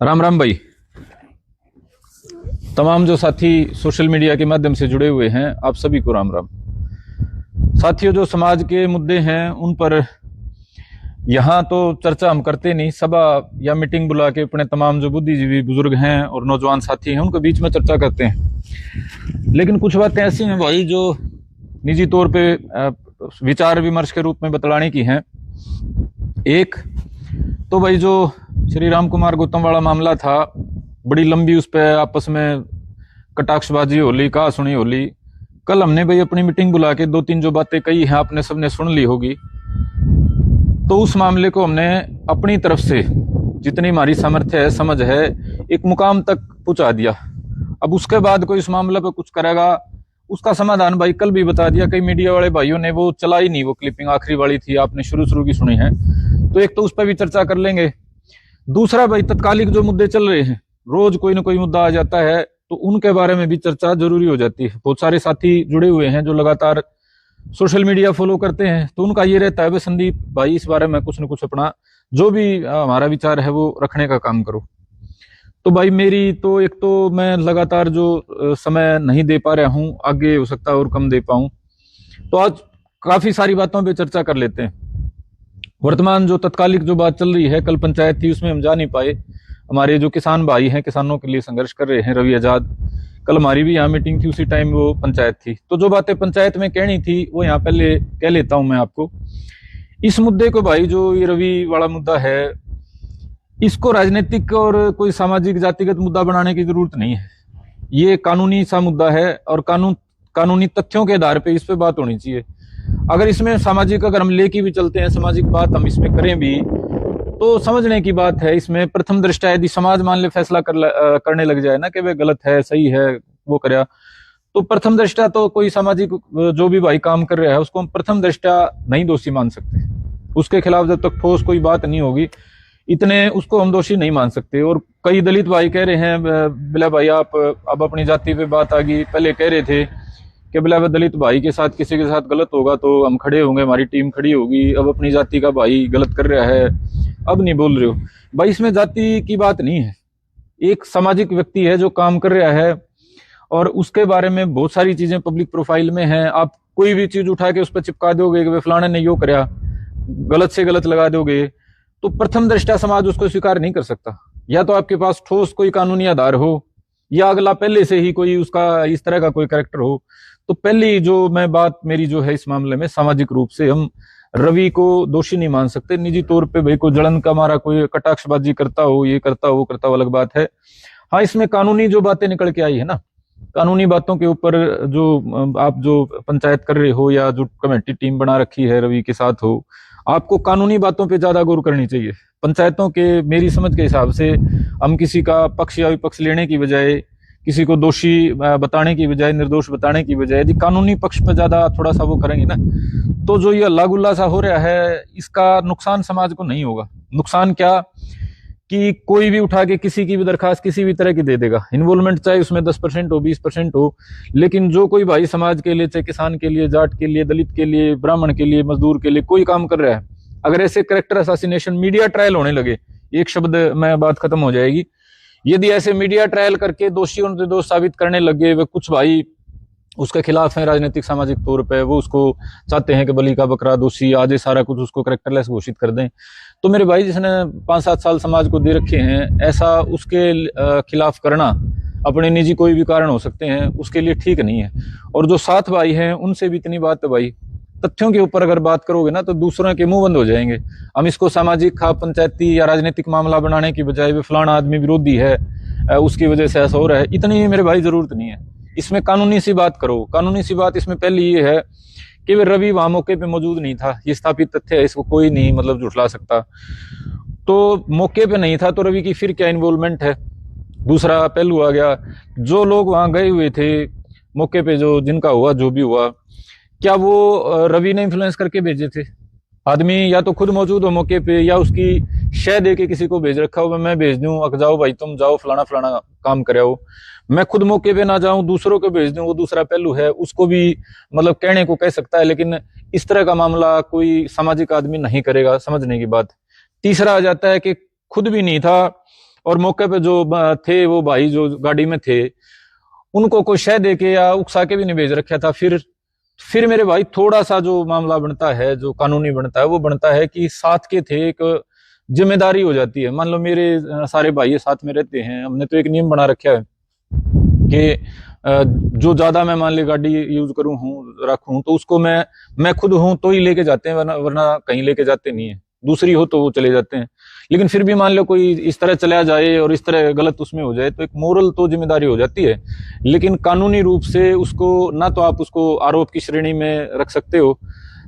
राम राम भाई। तमाम जो साथी सोशल मीडिया के माध्यम से जुड़े हुए हैं, आप सभी को राम राम। साथियों, जो समाज के मुद्दे हैं उन पर यहाँ तो चर्चा हम करते नहीं, सभा या मीटिंग बुला के अपने तमाम जो बुद्धिजीवी बुजुर्ग हैं और नौजवान साथी हैं उनके बीच में चर्चा करते हैं। लेकिन कुछ बातें ऐसी हैं भाई जो निजी तौर पे विचार विमर्श के रूप में बतलाने की हैं। एक तो भाई जो श्री राम कुमार गौतम वाला मामला था, बड़ी लंबी उस पर आपस में कटाक्षबाजी होली, कहा सुनी होली। कल हमने भाई अपनी मीटिंग बुला के दो तीन जो बातें कही हैं आपने सबने सुन ली होगी। तो उस मामले को हमने अपनी तरफ से जितनी हमारी सामर्थ्य है, समझ है, एक मुकाम तक पहुंचा दिया। अब उसके बाद कोई इस मामले पे कुछ करेगा, उसका समाधान भाई कल भी बता दिया। कई मीडिया वाले भाइयों ने वो चलाई नहीं, वो क्लिपिंग आखिरी वाली थी, आपने शुरू की सुनी है। तो एक तो उस पर भी चर्चा कर लेंगे। दूसरा भाई, तत्कालिक जो मुद्दे चल रहे हैं, रोज कोई ना कोई मुद्दा आ जाता है, तो उनके बारे में भी चर्चा जरूरी हो जाती है। बहुत सारे साथी जुड़े हुए हैं जो लगातार सोशल मीडिया फॉलो करते हैं, तो उनका ये रहता है, संदीप भाई इस बारे में कुछ न कुछ अपना जो भी हमारा विचार है वो रखने का काम करो। तो भाई मेरी तो एक तो मैं लगातार जो समय नहीं दे पा रहा हूँ, आगे हो सकता है और कम दे पाऊं। तो आज काफी सारी बातों पे चर्चा कर लेते हैं। वर्तमान जो तत्कालिक जो बात चल रही है, कल पंचायत थी, उसमें हम जा नहीं पाए। हमारे जो किसान भाई हैं, किसानों के लिए संघर्ष कर रहे हैं, रवि आजाद, कल हमारी भी यहाँ मीटिंग थी, उसी टाइम वो पंचायत थी। तो जो बातें पंचायत में कहनी थी वो यहाँ पहले कह लेता हूं मैं आपको। इस मुद्दे को भाई, जो ये रवि वाला मुद्दा है, इसको राजनीतिक और कोई सामाजिक जातिगत मुद्दा बनाने की जरूरत नहीं है। ये कानूनी सा मुद्दा है और कानूनी तथ्यों के आधार पर इस पे बात होनी चाहिए। अगर इसमें सामाजिक, अगर हम लेके भी चलते हैं, सामाजिक बात हम इसमें करें भी, तो समझने की बात है। इसमें प्रथम दृष्टया यदि समाज मान ले फैसला करने लग जाए ना कि वे गलत है, सही है, वो करे, तो प्रथम दृष्टया तो कोई सामाजिक जो भी भाई काम कर रहा है उसको हम प्रथम दृष्टया नहीं दोषी मान सकते। उसके खिलाफ जब तक ठोस कोई बात नहीं होगी, इतने उसको हम दोषी नहीं मान सकते। और कई दलित भाई कह रहे हैं, बिला भाई आप अब अपनी जाति पे बात आ गई, पहले कह रहे थे कि बिला दलित भाई के साथ किसी के साथ गलत होगा तो हम खड़े होंगे, हमारी टीम खड़ी होगी। अब अपनी जाति का भाई गलत कर रहा है, अब नहीं बोल रहे हो भाई। इसमें जाति की बात नहीं है, एक सामाजिक व्यक्ति है जो काम कर रहा है और उसके बारे में बहुत सारी चीजें पब्लिक प्रोफाइल में है। आप कोई भी चीज उठा के उस पर चिपका दोगे कि फलाने ने यो कराया, गलत से गलत लगा दोगे, तो प्रथम दृष्टया समाज उसको स्वीकार नहीं कर सकता। या तो आपके पास ठोस कोई कानूनी आधार हो, या अगला पहले से ही कोई उसका इस तरह का कोई कैरेक्टर हो। तो पहली जो मैं बात मेरी जो है इस मामले में, सामाजिक रूप से हम रवि को दोषी नहीं मान सकते। निजी तौर पे भाई कोई जलन का मारा कोई कटाक्षबाजी करता हो, ये करता हो, वो करता हो, अलग बात है। हाँ, इसमें कानूनी जो बातें निकल के आई है ना, कानूनी बातों के ऊपर जो आप जो पंचायत कर रहे हो या जो कमेटी टीम बना रखी है रवि के साथ हो, आपको कानूनी बातों पे ज्यादा गौर करनी चाहिए। पंचायतों के मेरी समझ के हिसाब से हम किसी का पक्ष या विपक्ष लेने की बजाय, किसी को दोषी बताने की बजाय, निर्दोष बताने की बजाय, यदि कानूनी पक्ष पर ज्यादा थोड़ा सा वो करेंगे ना, तो जो ये अल्लाह गुल्ला सा हो रहा है, इसका नुकसान समाज को नहीं होगा। नुकसान क्या कि कोई भी उठा के किसी की भी दरखास्त किसी भी तरह की दे देगा, इन्वॉल्वमेंट चाहे उसमें 10% हो, 20% हो, लेकिन जो कोई भाई समाज के लिए, चाहे किसान के लिए, जाट के लिए, दलित के लिए, ब्राह्मण के लिए, मजदूर के लिए कोई काम कर रहा है, अगर ऐसे कैरेक्टर असैसिनेशन मीडिया ट्रायल होने लगे, एक शब्द में बात खत्म हो जाएगी। यदि ऐसे मीडिया ट्रायल करके दोषियों ने दोष साबित करने लगे, वे कुछ भाई उसके खिलाफ हैं राजनीतिक सामाजिक तौर पे, वो उसको चाहते हैं कि बलि का बकरा, दोषी, आज सारा कुछ उसको कैरेक्टरलेस घोषित कर दें, तो मेरे भाई जिसने 5-7 साल समाज को दे रखे हैं, ऐसा उसके खिलाफ करना, अपने निजी कोई भी कारण हो सकते हैं, उसके लिए ठीक नहीं है। और जो 7 भाई हैं उनसे भी इतनी बात है भाई, तथ्यों के ऊपर अगर बात करोगे ना तो दूसरों के मुंह बंद हो जाएंगे। हम इसको सामाजिक खा पंचायती या राजनीतिक मामला बनाने की बजाय वे फलाना आदमी विरोधी है, उसकी वजह से ऐसा हो रहा है, इतनी मेरे भाई जरूरत नहीं है। इसमें कानूनी सी बात करो। कानूनी सी बात इसमें पहली ये है कि वे रवि वहां मौके पे मौजूद नहीं था, ये स्थापित तथ्य है, इसको कोई नहीं मतलब झुठला सकता। तो मौके पे नहीं था तो रवि की फिर क्या इन्वॉल्वमेंट है। दूसरा पहलू आ गया, जो लोग वहां गए हुए थे मौके पे, जो जिनका हुआ जो भी हुआ, क्या वो रवि ने इन्फ्लुएंस करके भेजे थे आदमी? या तो खुद मौजूद हो मौके पे, या उसकी शय दे के किसी को भेज रखा हो, मैं भेज दूं, अक जाओ भाई तुम जाओ फलाना फलाना काम करे हो। मैं खुद मौके पे ना जाऊं, दूसरों को भेज दूं, वो दूसरा पहलू है, उसको भी मतलब कहने को कह सकता है, लेकिन इस तरह का मामला कोई सामाजिक आदमी नहीं करेगा, समझने की बात। तीसरा आ जाता है कि खुद भी नहीं था और मौके पे जो थे वो भाई जो गाड़ी में थे, उनको कोई शय दे के या उकसा के भी नहीं भेज रखा था। फिर मेरे भाई थोड़ा सा जो मामला बनता है, जो कानूनी बनता है, वो बनता है कि साथ के थे, एक जिम्मेदारी हो जाती है। मान लो मेरे सारे भाई साथ में रहते हैं, हमने तो एक नियम बना रखा है कि जो ज्यादा मैं मान ली गाड़ी यूज करूं हूं रखूं तो उसको मैं खुद हूं तो ही लेके जाते हैं, वरना कहीं लेके जाते नहीं है। दूसरी हो तो वो चले जाते हैं। लेकिन फिर भी मान लो कोई इस तरह चला जाए और इस तरह गलत उसमें हो जाए तो एक मोरल तो जिम्मेदारी हो जाती है, लेकिन कानूनी रूप से उसको ना तो आप उसको आरोप की श्रेणी में रख सकते हो,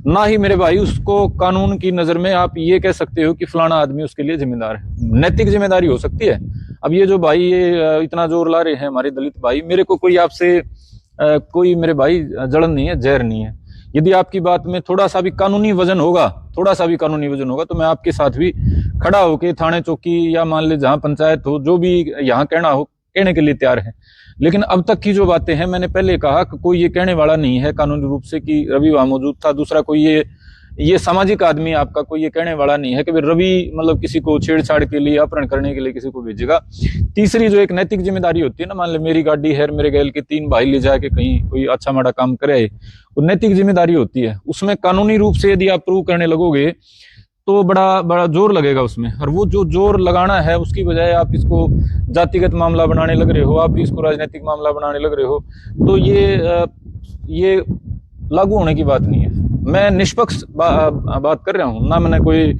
ना ही मेरे भाई उसको कानून की नजर में आप ये कह सकते हो कि फलाना आदमी उसके लिए जिम्मेदार है। नैतिक जिम्मेदारी हो सकती है। अब ये जो भाई ये इतना जोर ला रहे हैं हमारे दलित भाई, मेरे को कोई आपसे कोई मेरे भाई जलन नहीं है, जहर नहीं है। यदि आपकी बात में थोड़ा सा भी कानूनी वजन होगा, थोड़ा सा भी कानूनी वजन होगा, तो मैं आपके साथ भी खड़ा होके थाने चौकी या मान ले जहां पंचायत हो, जो भी यहाँ कहना हो कहने के लिए तैयार है। लेकिन अब तक की जो बातें हैं, मैंने पहले कहा कि कोई ये कहने वाला नहीं है कानूनी रूप से कि रवि वहां मौजूद था। दूसरा, कोई ये सामाजिक आदमी आपका कोई ये कहने वाला नहीं है कि रवि मतलब किसी को छेड़छाड़ के लिए, अपहरण करने के लिए किसी को भेजेगा। तीसरी जो एक नैतिक जिम्मेदारी होती है ना, मान ले मेरी गाड़ी है, मेरे गैल के 3 भाई ले जाके कहीं कोई अच्छा माड़ा काम करे, वो नैतिक जिम्मेदारी होती है। उसमें कानूनी रूप से यदि आप प्रूव करने लगोगे तो बड़ा बड़ा जोर लगेगा उसमें, और वो जो जोर लगाना है उसकी बजाय आप इसको जातिगत मामला बनाने लग रहे हो, आप इसको राजनीतिक मामला बनाने लग रहे हो, तो ये लागू होने की बात नहीं है। मैं निष्पक्ष बात कर रहा हूँ ना, मैंने कोई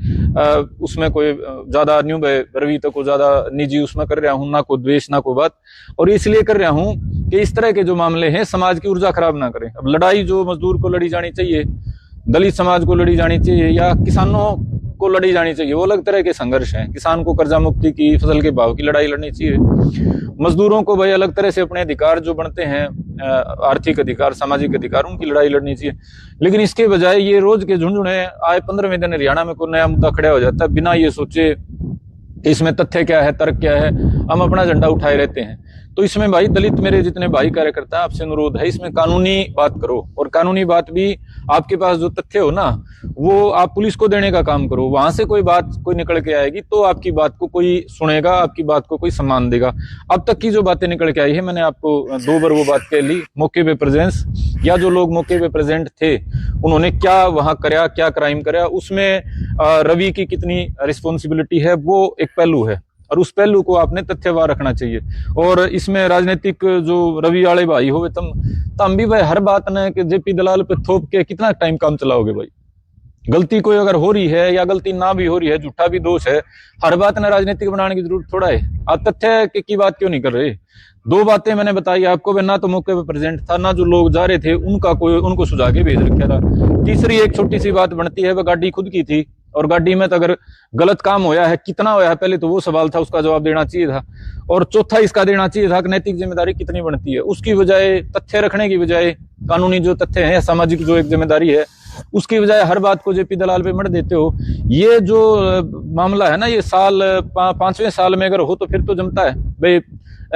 उसमें कोई ज्यादा न्यू रवि तक को ज्यादा निजी उसमें कर रहा हूँ, ना कोई द्वेष ना कोई बात। और इसलिए कर रहा हूँ कि इस तरह के जो मामले हैं समाज की ऊर्जा खराब ना करें। अब लड़ाई जो मजदूर को लड़ी जानी चाहिए, दलित समाज को लड़ी जानी चाहिए, या किसानों को लड़ी जानी चाहिए, वो अलग तरह के संघर्ष हैं। किसान को कर्जा मुक्ति की, फसल के भाव की लड़ाई लड़नी चाहिए। मजदूरों को भाई अलग तरह से अपने अधिकार जो बनते हैं, आर्थिक अधिकार, सामाजिक अधिकार, उनकी लड़ाई लड़नी चाहिए। लेकिन इसके बजाय ये रोज के झुंझुने आए 15वें दिन हरियाणा में कोई नया मुद्दा खड़ा हो जाता है, बिना ये सोचे इसमें तथ्य क्या है, तर्क क्या है, हम अपना झंडा उठाए रहते हैं। तो इसमें भाई दलित मेरे जितने भाई कार्यकर्ता है, आपसे अनुरोध है इसमें कानूनी बात करो, और कानूनी बात भी आपके पास जो तथ्य हो ना, वो आप पुलिस को देने का काम करो। वहां से कोई बात कोई निकल के आएगी तो आपकी बात को कोई सुनेगा, आपकी बात को कोई सम्मान देगा। अब तक की जो बातें निकल के आई है, मैंने आपको 2 बार वो बात कह ली, मौके पे प्रेजेंस, या जो लोग मौके पे प्रेजेंट थे उन्होंने क्या वहां कराया, क्या क्राइम कराया, उसमें रवि की कितनी रिस्पॉन्सिबिलिटी है, वो एक पहलू है, और उस पहलू को आपने तथ्यवार रखना चाहिए। और इसमें राजनीतिक जो रवि वाले भाई हो, तुम भी भाई हर बात ने कि जेपी दलाल पे थोप के कितना टाइम काम चलाओगे भाई। गलती कोई अगर हो रही है या गलती ना भी हो रही है, झूठा भी दोष है, हर बात ने राजनीतिक बनाने की जरूरत थोड़ा है। आप तथ्य की बात क्यों नहीं कर रहे? 2 बातें मैंने बताई आपको, ना तो मौके पे प्रेजेंट था, ना जो लोग जा रहे थे उनको सुझा के भेज रखा था। तीसरी एक छोटी सी बात बनती है, वह गाड़ी खुद की थी, और गाड़ी में तो अगर गलत काम होया है, कितना होया है, पहले तो वो सवाल था, उसका जवाब देना चाहिए था। और चौथा इसका देना चाहिए था कि नैतिक जिम्मेदारी कितनी बनती है। उसकी बजाय तथ्य रखने की बजाय, कानूनी जो तथ्य है, सामाजिक जो एक जिम्मेदारी है, उसकी बजाय हर बात को जेपी दलाल पे मढ़ देते हो। ये जो मामला है ना, ये साल 5वें साल में अगर हो तो फिर तो जमता है भाई,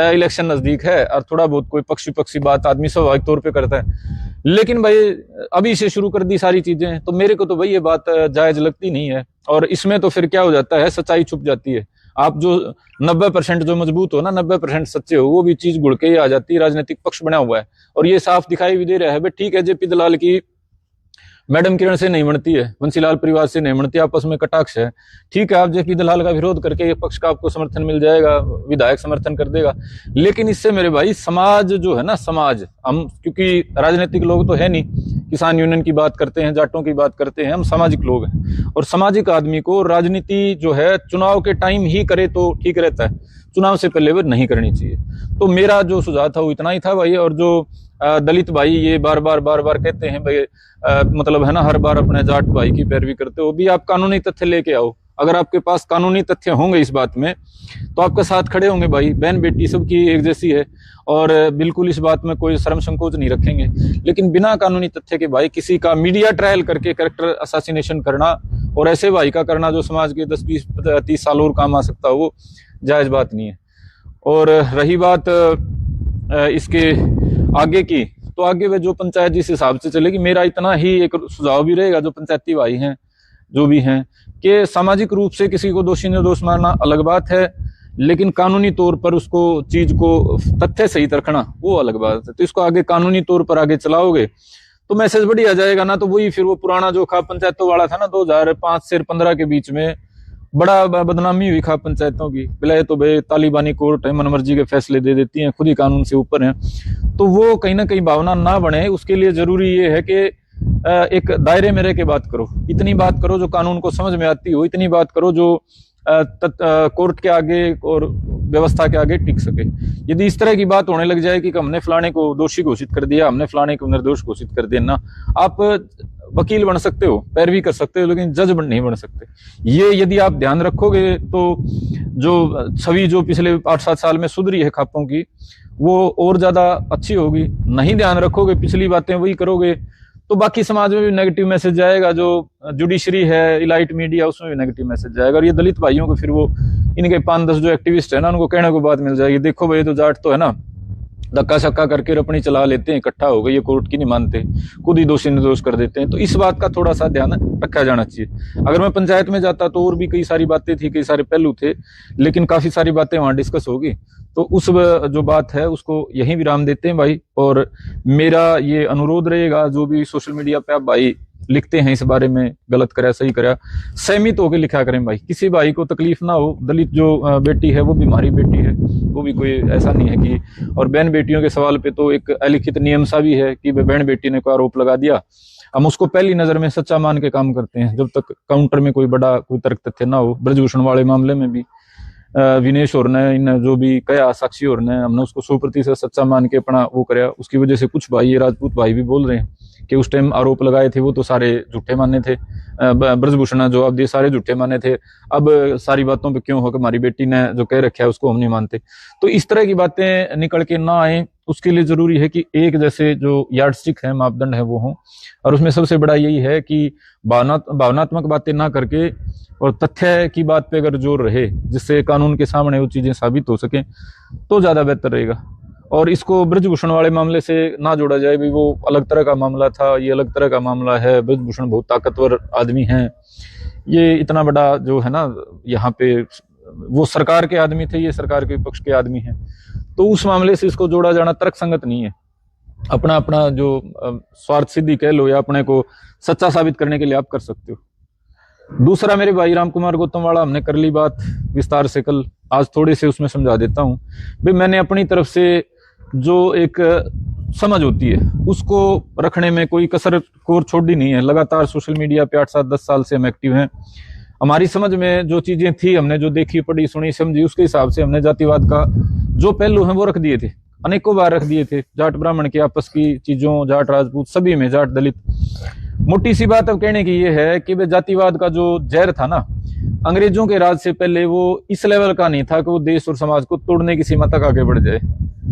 इलेक्शन नजदीक है और थोड़ा बहुत कोई पक्षी बात आदमी स्वाभाविक तौर पे करता है। लेकिन भाई अभी से शुरू कर दी सारी चीजें, तो मेरे को तो भाई ये बात जायज लगती नहीं है। और इसमें तो फिर क्या हो जाता है, सच्चाई छुप जाती है। आप जो 90% जो मजबूत हो ना, 90% सच्चे हो, वो भी चीज गुड़ के ही आ जाती है। राजनीतिक पक्ष बना हुआ है और ये साफ दिखाई भी दे रहा है। भाई ठीक है, जेपी दलाल की मैडम किरण से नहीं बनती है, बंसीलाल परिवार से नहीं बनती, आपस में कटाक्ष है। ठीक है, आप जेपी दलाल का विरोध करके पक्ष का आपको समर्थन मिल जाएगा, विधायक समर्थन कर देगा। लेकिन इससे मेरे भाई समाज जो है ना, समाज, हम क्योंकि राजनीतिक लोग तो है नहीं, किसान यूनियन की बात करते हैं, जाटों की बात करते हैं, हम सामाजिक लोग हैं। और सामाजिक आदमी को राजनीति जो है चुनाव के टाइम ही करे तो ठीक रहता है, चुनाव से पहले वो नहीं करनी चाहिए। तो मेरा जो सुझाव था वो इतना ही था भाई। और जो दलित भाई ये बार बार कहते हैं भाई, मतलब है ना, हर बार अपने जाट भाई की पैरवी करते हो, भी आप कानूनी तथ्य लेके आओ। अगर आपके पास कानूनी तथ्य होंगे इस बात में तो आपके साथ खड़े होंगे भाई। बहन बेटी सबकी एक जैसी है और बिल्कुल इस बात में कोई शर्म संकोच नहीं रखेंगे। लेकिन बिना कानूनी तथ्य के भाई किसी का मीडिया ट्रायल करके कैरेक्टर असैसिनेशन करना और ऐसे भाई का करना जो समाज के 10, 20, 30 साल और काम आ सकता हो, वो जायज बात नहीं है। और रही बात इसके आगे की, तो आगे वे जो पंचायत जिस हिसाब से चलेगी, मेरा इतना ही एक सुझाव भी रहेगा जो पंचायती भाई हैं जो भी हैं, कि सामाजिक रूप से किसी को दोषी निर्दोष मानना अलग बात है, लेकिन कानूनी तौर पर उसको चीज को तथ्य सहित रखना वो अलग बात है। तो इसको आगे कानूनी तौर पर आगे चलाओगे तो मैसेज बढ़िया जाएगा ना। तो वही फिर वो पुराना जो खाप पंचायतों वाला था ना 2005 से 15 के बीच में बड़ा बदनामी हुई खाप पंचायतों की। पहले तो भाई तालिबानी कोर्ट है, मनमर्जी के फैसले दे देती हैं, खुद ही कानून से ऊपर हैं। तो वो कहीं ना कहीं भावना ना बने, उसके लिए जरूरी ये है कि एक दायरे में रह के बात करो। इतनी बात करो जो कानून को समझ में आती हो, इतनी बात करो जो कोर्ट के आगे और व्यवस्था के आगे टिक सके। यदि इस तरह की बात होने लग जाए कि हमने फलाने को दोषी घोषित कर दिया, हमने फलाने को निर्दोष घोषित कर दिया ना, आप वकील बन सकते हो, पैरवी कर सकते हो, लेकिन जज नहीं बन सकते। ये यदि आप ध्यान रखोगे तो जो छवि जो पिछले 8-7 साल में सुधरी है खापों की, वो और ज्यादा अच्छी होगी। नहीं ध्यान रखोगे, पिछली बातें वही करोगे, तो बाकी समाज में भी नेगेटिव मैसेज जाएगा। जो जुडिशरी है, इलाइट मीडिया, उसमें भी नेगेटिव मैसेज जाएगा। और ये दलित भाइयों को फिर वो इनके 5-10 जो एक्टिविस्ट है ना, उनको कहने को बात मिल जाएगी, देखो भाई तो जाट तो है ना, धक्का शक्का करके रपनी चला लेते हैं, इकट्ठा हो गए, ये कोर्ट की नहीं मानते, खुद ही दोषी निर्दोष कर देते हैं। तो इस बात का थोड़ा सा ध्यान रखा जाना चाहिए। अगर मैं पंचायत में जाता तो और भी कई सारी बातें थी, कई सारे पहलू थे, लेकिन काफी सारी बातें वहां डिस्कस होगी। तो उस जो बात है उसको यहीं विराम देते हैं भाई। और मेरा ये अनुरोध रहेगा, जो भी सोशल मीडिया पे आप भाई लिखते हैं इस बारे में, गलत करा सही करा, सहमित होकर लिखा करें भाई, किसी भाई को तकलीफ ना हो। दलित जो बेटी है वो भी हमारी बेटी है, वो भी कोई ऐसा नहीं है कि। और बहन बेटियों के सवाल पे तो एक अलिखित नियम सा भी है कि बहन बेटी ने कोई आरोप लगा दिया, हम उसको पहली नजर में सच्चा मान के काम करते हैं, जब तक काउंटर में कोई बड़ा कोई तर्क तथ्य ना हो। ब्रजभूषण वाले मामले में भी विनेश और ने इन जो भी कया साक्षी और ने, हमने उसको 100% सच्चा मान के अपना वो कराया। उसकी वजह से कुछ भाई, राजपूत भाई भी बोल रहे हैं कि उस टाइम आरोप लगाए थे वो तो सारे झूठे माने थे, ब्रजभूषण जो अब सारे झूठे माने थे। अब सारी बातों पे क्यों हो कि हमारी बेटी ने जो कह रखा है उसको हम नहीं मानते। तो इस तरह की बातें निकल के ना आए, उसके लिए जरूरी है कि एक जैसे जो यार्डस्टिक है, मापदंड है, वो हों। और उसमें सबसे बड़ा यही है कि भावनात्मक बातें ना करके और तथ्य की बात पे अगर जोर रहे, जिससे कानून के सामने वो चीजें साबित हो सके, तो ज्यादा बेहतर रहेगा। और इसको ब्रजभूषण वाले मामले से ना जोड़ा जाए भी, वो अलग तरह का मामला था, ये अलग तरह का मामला है। ब्रजभूषण बहुत ताकतवर आदमी हैं, ये इतना बड़ा जो है ना, यहाँ पे वो सरकार के आदमी थे, ये सरकार के पक्ष के आदमी हैं। तो उस मामले से इसको जोड़ा जाना तर्क संगत नहीं है। अपना अपना जो स्वार्थ सिद्धि कह लो या अपने को सच्चा साबित करने के लिए आप कर सकते हो। दूसरा, मेरे भाई राम कुमार गौतम वाला, हमने कर ली बात विस्तार से कल, आज थोड़े से उसमें समझा देता हूं भाई। मैंने अपनी तरफ से जो एक समझ होती है उसको रखने में कोई कसर कोर छोड़ी नहीं है। लगातार सोशल मीडिया पे 8-7-10 साल से हम एक्टिव हैं। हमारी समझ में जो चीजें थी, हमने जो देखी, पढ़ी, सुनी, समझी, उसके हिसाब से हमने जातिवाद का जो पहलू है वो रख दिए थे, अनेकों बार रख दिए थे। जाट ब्राह्मण की आपस की चीजों, जाट राजपूत सभी में, जाट दलित। मोटी सी बात अब कहने की ये है कि वे जातिवाद का जो जहर था ना, अंग्रेजों के राज से पहले वो इस लेवल का नहीं था कि वो देश और समाज को तोड़ने की सीमा तक आगे बढ़ जाए।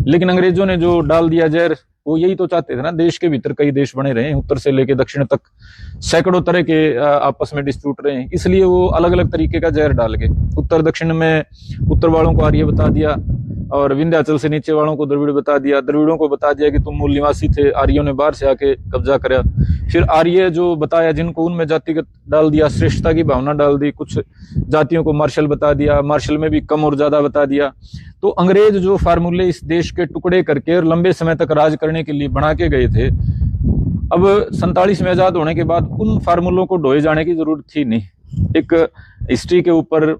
लेकिन अंग्रेजों ने जो डाल दिया जहर, वो यही तो चाहते थे ना, देश के भीतर कई देश बने रहे, उत्तर से लेके दक्षिण तक सैकड़ों तरह के आपस में डिस्प्यूट रहे, इसलिए वो अलग अलग तरीके का जहर डाल के उत्तर दक्षिण में उत्तर वालों को आर्य बता दिया, और विंध्याचल से नीचे वालों को द्रविड़ बता दिया, द्रविड़ों को बता दिया कि तुम मूल निवासी थे, आर्यों ने बाहर से आके कब्जा करा। फिर आर्य जो बताया जिनको, उनमें जातिगत डाल दिया, श्रेष्ठता की भावना डाल दी, कुछ जातियों को मार्शल बता दिया, मार्शल में भी कम और ज्यादा बता दिया। तो अंग्रेज जो फार्मूले इस देश के टुकड़े करके और लंबे समय तक राज करने के लिए बना के गए थे, अब 47 में आजाद होने के बाद उन फार्मूलों को ढोए जाने की जरूरत थी नहीं। एक हिस्ट्री के ऊपर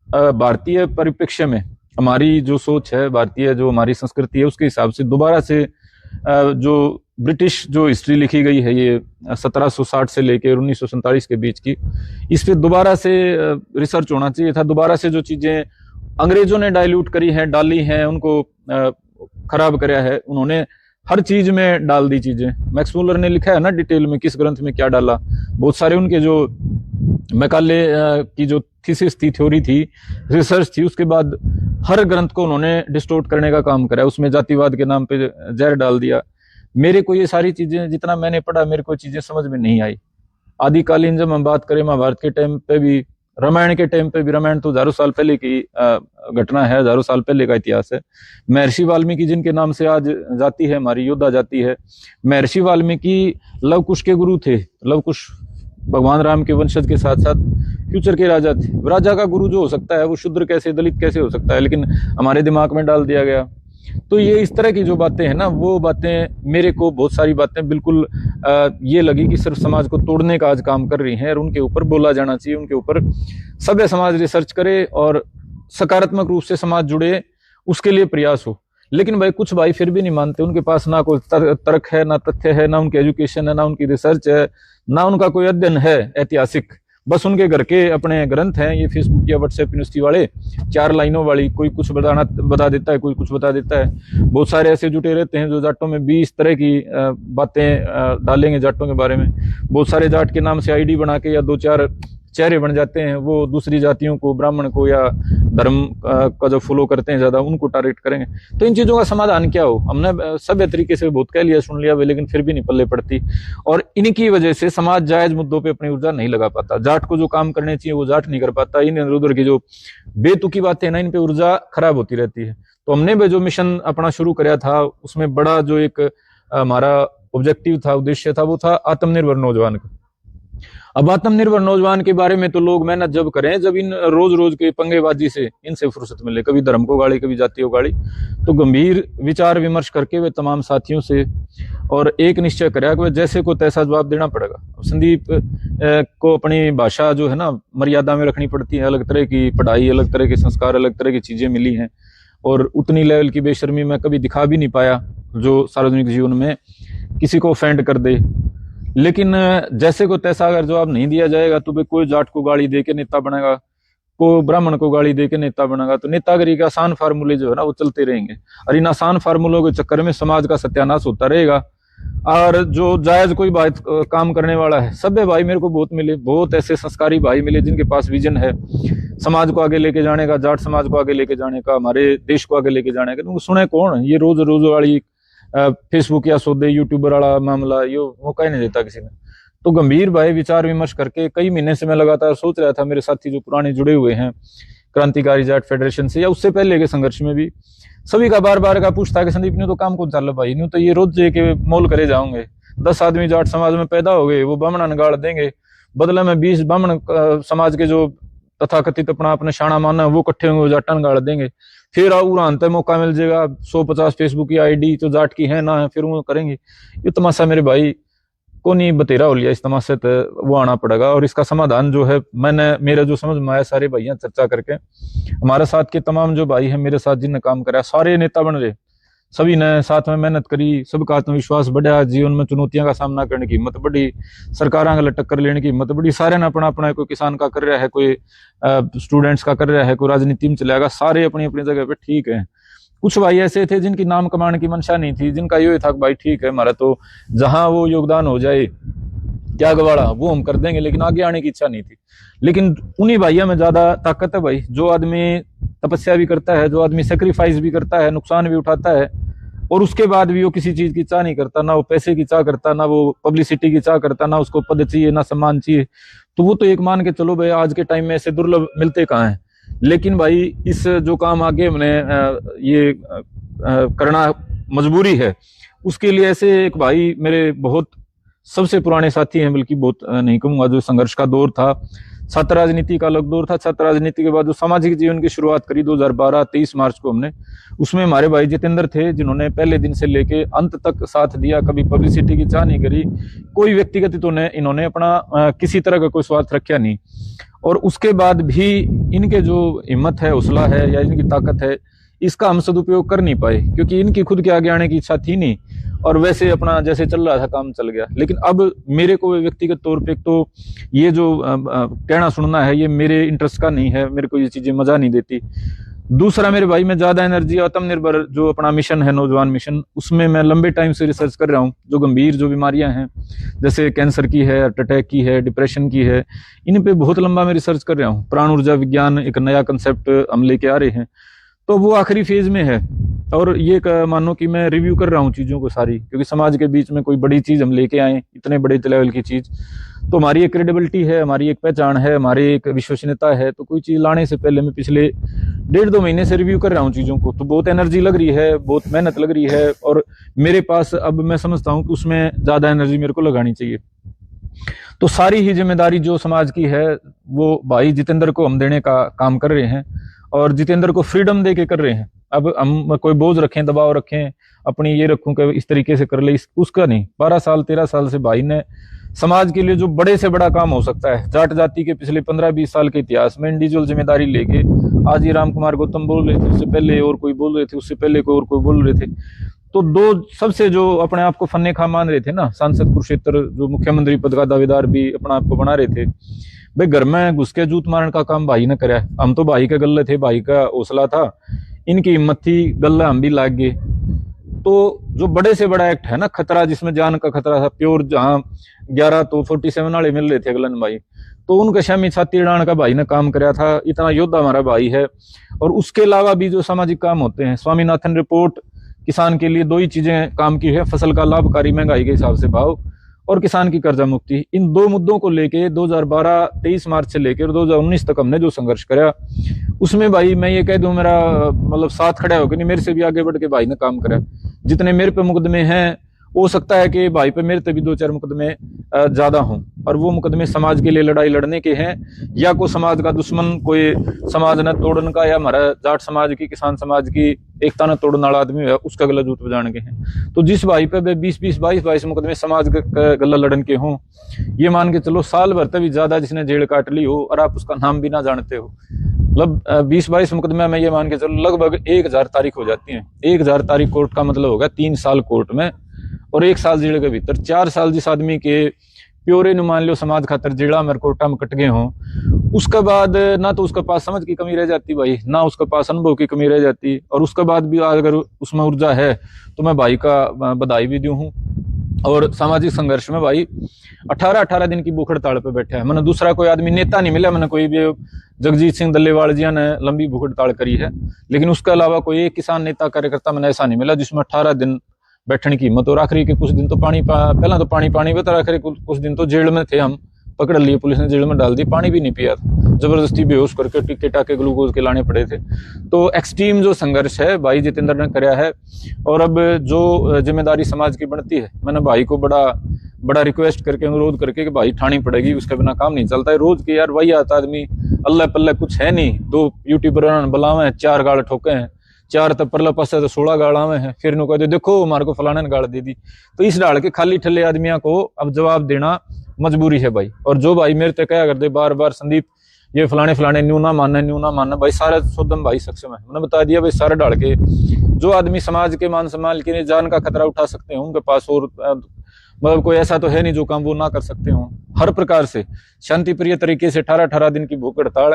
भारतीय परिप्रेक्ष्य में हमारी जो सोच है, भारतीय जो हमारी संस्कृति है, उसके हिसाब से दोबारा से जो ब्रिटिश जो हिस्ट्री लिखी गई है, ये 1760 से लेकर 1947 के बीच की, इस पे दोबारा से रिसर्च होना चाहिए था। दोबारा से जो चीजें अंग्रेजों ने डाइल्यूट करी हैं, डाली हैं, उनको खराब कराया है, उन्होंने हर चीज में डाल दी चीजें। मैक्स मुलर ने लिखा है ना डिटेल में किस ग्रंथ में क्या डाला, बहुत सारे उनके जो मैकाले की जो थीसिस थी, थ्योरी थी, रिसर्च थी, उसके बाद हर ग्रंथ को उन्होंने डिस्टोर्ट करने का काम करा, उसमें जातिवाद के नाम पे जहर डाल दिया। मेरे को ये सारी चीजें, जितना मैंने पढ़ा, मेरे को चीजें समझ में नहीं आई। आदिकालीन जब हम बात करें महाभारत के टाइम पे भी, रामायण के टाइम पे भी, रामायण तो हजारों साल पहले की घटना है, हजारों साल पहले का इतिहास है। महर्षि वाल्मीकि जिनके नाम से आज जाति है हमारी, योद्धा जाति है, महर्षि वाल्मीकि लव कुश के गुरु थे। लव कुश भगवान राम के वंशज के साथ साथ फ्यूचर के राजा थे। राजा का गुरु जो हो सकता है वो शूद्र कैसे, दलित कैसे हो सकता है, लेकिन हमारे दिमाग में डाल दिया गया। तो ये इस तरह की जो बातें हैं ना, वो बातें मेरे को बहुत सारी बातें बिल्कुल ये लगी कि सिर्फ समाज को तोड़ने का आज काम कर रही हैं, और उनके ऊपर बोला जाना चाहिए, उनके ऊपर सभ्य समाज रिसर्च करे और सकारात्मक रूप से समाज जुड़े, उसके लिए प्रयास हो। लेकिन भाई कुछ भाई फिर भी नहीं मानते, उनके पास ना कोई तर्क है, ना तथ्य है, ना उनकी एजुकेशन है, ना उनकी रिसर्च है, ना उनका कोई अध्ययन है ऐतिहासिक। बस उनके घर के अपने ग्रंथ हैं, ये फेसबुक या व्हाट्सएप यूनिवर्सिटी वाले 4 लाइनों वाली, कोई कुछ बता देता है, कोई कुछ बता देता है। बहुत सारे ऐसे जुटे रहते हैं जो जाटों में 20 तरह की बातें डालेंगे जाटों के बारे में। बहुत सारे जाट के नाम से आईडी बना के या 2-4 चेहरे बन जाते हैं, वो दूसरी जातियों को, ब्राह्मण को या धर्म का जो फॉलो करते हैं ज्यादा, उनको टारगेट करेंगे। तो इन चीजों का समाधान क्या हो? हमने सभ्य तरीके से बहुत कह लिया, सुन लिया, लेकिन फिर भी नहीं पल्ले पड़ती, और इनकी वजह से समाज जायज मुद्दों पे अपनी ऊर्जा नहीं लगा पाता। जाट को जो काम करने चाहिए वो जाट नहीं कर पाता। इन इधर उधर की जो बेतुकी बातें ना, इन पे ऊर्जा खराब होती रहती है। तो हमने भी जो मिशन अपना शुरू कराया था, उसमें बड़ा जो एक हमारा ऑब्जेक्टिव था, उद्देश्य था, वो था आत्मनिर्भर नौजवान का। अब आत्मनिर्भर नौजवान के बारे में तो लोग मेहनत जब करें जब इन रोज रोज के पंगेबाजी से इनसे फुर्सत मिले, कभी धर्म को गाली, कभी जाति को गाली। तो गंभीर विचार विमर्श करके वे तमाम साथियों से और एक निश्चय कराया कि जैसे को तैसा जवाब देना पड़ेगा। संदीप को अपनी भाषा जो है ना मर्यादा में रखनी पड़ती है, अलग तरह की पढ़ाई, अलग तरह के संस्कार, अलग तरह की चीजें मिली हैं, और उतनी लेवल की बेशर्मी मैं कभी दिखा भी नहीं पाया जो सार्वजनिक जीवन में किसी को ऑफेंड कर दे। लेकिन जैसे को तैसा अगर जवाब नहीं दिया जाएगा तो कोई जाट को गाली दे के नेता बनेगा, कोई ब्राह्मण को गाली दे के नेता बनेगा। तो नेतागिरी के आसान फार्मूले जो है ना वो चलते रहेंगे, और इन आसान फार्मूलों के चक्कर में समाज का सत्यानाश होता रहेगा। और जो जायज कोई बात काम करने वाला है, सभ्य भाई मेरे को बहुत मिले, बहुत ऐसे संस्कारी भाई मिले जिनके पास विजन है समाज को आगे लेके जाने का, जाट समाज को आगे लेके जाने का, हमारे देश को आगे लेके जाने का। सुने कौन ये रोज रोज वाली फेसबुक या सौदे यूट्यूबर वाला मामला, ये मौका ही नहीं देता किसी ने। तो गंभीर भाई विचार विमर्श करके कई महीने से मैं लगातार सोच रहा था, मेरे साथी जो पुराने जुड़े हुए हैं क्रांतिकारी जाट फेडरेशन से या उससे पहले के संघर्ष में भी, सभी का बार बार का पूछता कि संदीप ने तो काम कौन चल भाई, नहीं तो ये रोज के मोल करे जाओगे। 10 आदमी जाट समाज में पैदा हो गए, वो ब्राह्मण गाड़ देंगे, बदले में 20 ब्राह्मण समाज के जो तथाकथित अपने शाना माना वो इकट्ठे होंगे, जाटन गाड़ देंगे। फिर उड़ान तक मौका मिल जाएगा, 150 फेसबुक की आईडी तो जाट की है ना है, फिर वो करेंगे। ये तमाशा मेरे भाई को नहीं बतेरा हो लिया, इस तमाशे तो वो आना पड़ेगा। और इसका समाधान जो है मैंने मेरे जो समझ में आया सारे भाइयों चर्चा करके, हमारे साथ के तमाम जो भाई हैं मेरे साथ जिनने काम करा, सारे नेता बन रहे, सभी ने साथ में मेहनत करी, सबका आत्मविश्वास बढ़ा, जीवन में चुनौतियों का सामना करने की हिम्मत बढ़ी, सरकारों का टक्कर लेने की हिम्मत बढ़ी। सारे ने अपना अपना, कोई किसान का कर रहा है, कोई स्टूडेंट्स का कर रहा है, कोई राजनीति में चलेगा, सारे अपनी अपनी जगह पे ठीक है। कुछ भाई ऐसे थे जिनकी नाम कमाने की मंशा नहीं थी, जिनका ये था कि भाई ठीक है हमारा तो जहां वो योगदान हो जाए क्या गवाड़ा वो हम कर देंगे, लेकिन आगे आने की इच्छा नहीं थी। लेकिन उन्हीं भाइयों में ज्यादा ताकत है भाई, जो आदमी तपस्या भी करता है, जो आदमी सेक्रीफाइस भी करता है, नुकसान भी उठाता है, और उसके बाद भी वो किसी चीज की चाह नहीं करता, ना वो पैसे की चाह करता, ना वो पब्लिसिटी की चाह करता, ना उसको पद चाहिए, ना सम्मान चाहिए। तो वो तो एक मान के चलो भाई आज के टाइम में ऐसे दुर्लभ मिलते कहाँ हैं। लेकिन भाई इस जो काम आगे हमने ये करना मजबूरी है, उसके लिए ऐसे एक भाई मेरे बहुत सबसे पुराने साथी हैं, बल्कि बहुत नहीं कहूंगा, जो संघर्ष का दौर था, छात्र राजनीति का अलग दौर था। छात्र राजनीति के बाद जो सामाजिक जीवन की शुरुआत करी 2012-23 मार्च को हमने, उसमें हमारे भाई जितेंद्र थे जिन्होंने पहले दिन से लेके अंत तक साथ दिया, कभी पब्लिसिटी की चाह नहीं करी, कोई व्यक्तिगत इन्होंने अपना किसी तरह का कोई स्वार्थ रखा नहीं। और उसके बाद भी इनके जो हिम्मत है, हौसला है या इनकी ताकत है, इसका हम सदुपयोग कर नहीं पाए, क्योंकि इनकी खुद के आगे आने की इच्छा थी नहीं, और वैसे अपना जैसे चल रहा था काम चल गया। लेकिन अब मेरे को व्यक्तिगत तौर पे तो ये जो कहना सुनना है ये मेरे इंटरेस्ट का नहीं है, मेरे को ये चीजें मजा नहीं देती। दूसरा मेरे भाई मैं ज्यादा एनर्जी, आत्मनिर्भर जो अपना मिशन है, नौजवान मिशन, उसमें मैं लंबे टाइम से रिसर्च कर रहा हूँ। जो गंभीर जो बीमारियां हैं, जैसे कैंसर की है, हार्ट अटैक की है, डिप्रेशन की है, इन पे बहुत लंबा मैं रिसर्च कर रहा हूँ। प्राण ऊर्जा विज्ञान एक नया कंसेप्ट हम लेके आ रहे हैं, तो वो आखिरी फेज में है। और ये मानो कि मैं रिव्यू कर रहा हूँ चीजों को सारी, क्योंकि समाज के बीच में कोई बड़ी चीज हम लेके आए, इतने बड़े लेवल की चीज, तो हमारी एक क्रेडिबिलिटी है, हमारी एक पहचान है, हमारी एक विश्वसनीयता है। तो कोई चीज लाने से पहले मैं पिछले 1.5-2 महीने से रिव्यू कर रहा हूँ चीजों को, तो बहुत एनर्जी लग रही है, बहुत मेहनत लग रही है, और मेरे पास अब मैं समझता हूँ कि उसमें ज्यादा एनर्जी मेरे को लगानी चाहिए। तो सारी ही जिम्मेदारी जो समाज की है वो भाई जितेंद्र को हम देने का काम कर रहे हैं, और जितेंद्र को फ्रीडम दे के कर रहे हैं। अब हम कोई बोझ रखें, दबाव रखें, अपनी ये रखूं कि इस तरीके से कर ले, उसका नहीं। 12 साल 13 साल से भाई ने समाज के लिए जो बड़े से बड़ा काम हो सकता है, जाट जाति के पिछले 15-20 साल के इतिहास में इंडिविजुअल जिम्मेदारी लेके, आज ये राम कुमार गौतम बोल रहे थे, उससे पहले और कोई बोल रहे थे, उससे पहले कोई और कोई बोल रहे थे, तो दो सबसे जो अपने आप को फन्ने खा मान रहे थे ना, सांसद कुरुक्षेत्र जो मुख्यमंत्री पद का दावेदार भी अपना आप को बना रहे थे, भाई घर में घुस के जूत मारने का काम भाई ने कराया। हम तो भाई के गले थे, भाई का हौसला था, इनकी हिम्मत थी, गला हम भी लाग गए। तो जो बड़े से बड़ा एक्ट है ना, खतरा जिसमें जान का खतरा था, प्योर, जहां 11 तो 47 वाले मिल रहे थे अगलन भाई, तो उनके शामी छाती उड़ाने का भाई ने काम कराया था। इतना योद्धा हमारा भाई है। और उसके अलावा भी जो सामाजिक काम होते हैं, स्वामीनाथन रिपोर्ट किसान के लिए 2 ही चीजें काम की है, फसल का लाभकारी महंगाई के हिसाब से भाव और किसान की कर्जा मुक्ति। इन 2 मुद्दों को लेके 2012-23 मार्च से लेकर 2019 तक हमने जो संघर्ष कराया, उसमें भाई मैं ये कह दूं, मेरा मतलब साथ खड़ा हो कि नहीं, मेरे से भी आगे बढ़ के भाई ने काम करा। जितने मेरे पे मुकदमे हैं, हो सकता है कि भाई पे मेरे पे भी 2-4 मुकदमे ज्यादा हों, और वो मुकदमे समाज के लिए लड़ाई लड़ने के हैं, या कोई समाज का दुश्मन, कोई समाज न तोड़न का, या हमारा जाट समाज की, किसान समाज की एकता न तोड़ने वाला आदमी है, उसका गला जूत बजाने के हैं। तो जिस भाई पे 20-20, 22-22 मुकदमे समाज का गला लड़न के हों, ये मान के चलो साल भर तभी ज्यादा जिसने जेल काट ली हो और आप उसका नाम भी ना जानते हो, मतलब 20-22 मुकदमे में ये मान के चलो लगभग 1000 तारीख हो जाती है। 1000 तारीख कोर्ट का मतलब होगा 3 साल कोर्ट में और 1 साल जेल के भीतर। 4 साल जिस आदमी के प्योरे नु मान लो समाज खातर जेड़ा में कोर्टा में कट गए हों, उसके बाद ना तो उसके पास समझ की कमी रह जाती भाई, ना उसके पास अनुभव की कमी रह जाती, और उसके बाद भी अगर उसमें ऊर्जा है तो मैं भाई का बधाई भी दूं हूँ। और सामाजिक संघर्ष में भाई 18-18 दिन की भूख हड़ताल पे बैठा है। मैंने दूसरा कोई आदमी नेता नहीं मिला, मैंने कोई भी जगजीत सिंह डल्लेवाल जी ने लंबी भूख हड़ताल करी है, लेकिन उसके अलावा कोई एक किसान नेता कार्यकर्ता मैंने ऐसा नहीं मिला जिसमें 18 दिन बैठने की हिम्मत। और आखिरी के कुछ दिन तो पहला तो पानी बता, आखिरी कुछ दिन तो जेल में थे, हम पकड़ लिए, पुलिस ने जेल में डाल दी, पानी भी नहीं पिया था, जबरदस्ती बेहोश करके टिक्के टाके ग्लूकोज के लाने पड़े थे। तो एक्सट्रीम जो संघर्ष है भाई जितेंद्र ने कराया है। और अब जो जिम्मेदारी समाज की बनती है, मैंने भाई को बड़ा रिक्वेस्ट करके, अनुरोध करके कि भाई ठानी पड़ेगी, उसके बिना काम नहीं चलता है। रोज के यार वही आता आदमी, अल्लाह पल्ला कुछ है नहीं, 2 यूट्यूबर बुलावे, 4 गाल ठोके हैं, 4 तब परला पासा तो 16 गाल आवे हैं, फिर नु कहते देखो हमारे को फलाने ने गाल दे दी। तो इस डाल के खाली ठल्ले आदमियों को अब जवाब देना मजबूरी है भाई। और जो भाई मेरे तक क्या करते बार बार, संदीप ये फलाने न्यू ना मानना भाई, सारा सोदम भाई सक्षम है। मैंने बता दिया भाई, सारा डाल के जो आदमी समाज के मान सम्मान के लिए जान का खतरा उठा सकते हैं उनके पास और मतलब कोई ऐसा तो है नहीं जो काम वो ना कर सकते हो। हर प्रकार से शांति प्रिय तरीके से 18-18 दिन की भूख हड़ताल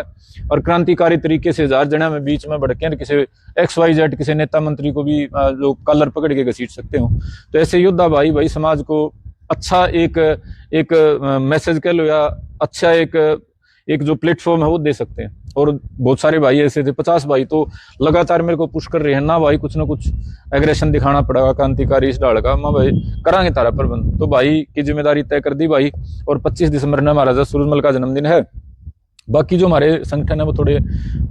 और क्रांतिकारी तरीके से 1000 जना में बीच में भड़के किसी XYZ किसी नेता मंत्री को भी जो कॉलर पकड़ के घसीट सकते हो। तो ऐसे योद्धा भाई समाज को अच्छा एक मैसेज कह लो, या अच्छा एक जो प्लेटफॉर्म है वो दे सकते हैं। और बहुत सारे भाई ऐसे थे, 50 भाई तो लगातार मेरे को पुश कर रहे हैं ना भाई, कुछ ना कुछ एग्रेशन दिखाना पड़ेगा क्रांतिकारी इस डाल का, मैं भाई करांगे तारा प्रबंध। तो भाई की जिम्मेदारी तय कर दी भाई। और 25 दिसंबर में महाराजा सूरजमल का जन्मदिन है। बाकी जो हमारे संगठन है वो थोड़े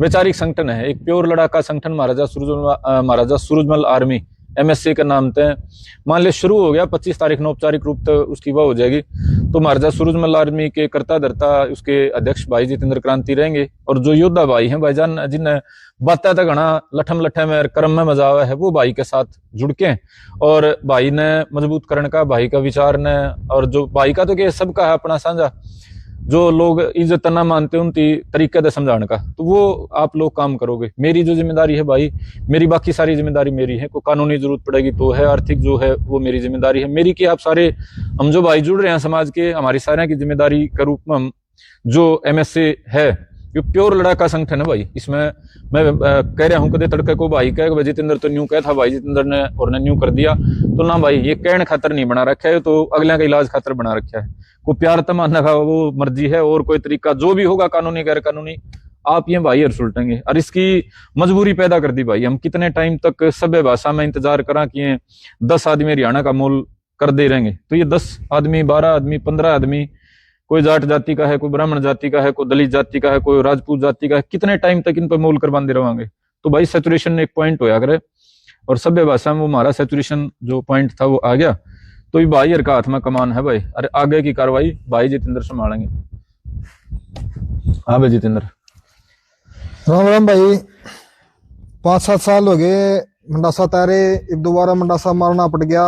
वैचारिक संगठन है। एक प्योर लड़ाका संगठन महाराजा सूरजमल आर्मी MSA का नाम तय मान ले शुरू हो गया। 25 तारीख में औपचारिक रूप तो उसकी वह हो जाएगी। तो महाराजा सूरजमल आर्मी के कर्ता धर्ता उसके अध्यक्ष भाई जितेंद्र क्रांति रहेंगे। और जो योद्धा भाई हैं भाईजान जिन्हें बातें तक घना लठम लठे में कर्म में मजा आवा है, वो भाई के साथ जुड़ के और भाई ने मजबूत करने का, भाई का विचार ने, और जो भाई का तो क्या सबका है अपना साझा, जो लोग इज्जत ना मानते उनकी तरीके से समझाने का, तो वो आप लोग काम करोगे। मेरी जो जिम्मेदारी है भाई, मेरी बाकी सारी जिम्मेदारी मेरी है। कोई कानूनी जरूरत पड़ेगी तो है, आर्थिक जो है वो मेरी जिम्मेदारी है। मेरी कि आप सारे हम जो भाई जुड़ रहे हैं समाज के, हमारी सारे की जिम्मेदारी के रूप में हम जो MSA है, ये प्योर लड़ाका संगठन है भाई। इसमें मैं कह रहा हूँ कदे तड़के को भाई कह जितेंद्र तो न्यू कहा था, भाई जितेंद्र ने और ने न्यू कर दिया तो ना भाई, ये कहने खातर नहीं बना रखा है, तो अगले का इलाज खातर बना रखा है। को प्यार तमाना का वो मर्जी है, और कोई तरीका जो भी होगा कानूनी गैर कानूनी आप ये भाई हर सुलटेंगे। और इसकी मजबूरी पैदा कर दी भाई। हम कितने टाइम तक सभ्य भाषा में इंतजार करा कि 10 आदमी हरियाणा का मोल कर दे रहेंगे, तो ये 10 आदमी 12 आदमी 15 आदमी, कोई जाट जाति का है, कोई ब्राह्मण जाति का है, कोई दलित जाति का है, कोई राजपूत जाति का है, कितने टाइम तक इन पर मोल कर बांधे रहोगे। तो भाई सैचुरेशन एक पॉइंट होया करे, और सभ्य भाषा में वो हमारा सैचुरेशन जो पॉइंट था वो आ गया। तो ये भाई हर का हाथ में कमान है भाई। अरे आगे की कार्रवाई भाई जितेंद्र संभालेंगे। हाँ भाई जितेंद्र। राम राम भाई। 5-7 साल हो गए मंडासा तैरे, अब दोबारा मंडासा मारना पड़ गया।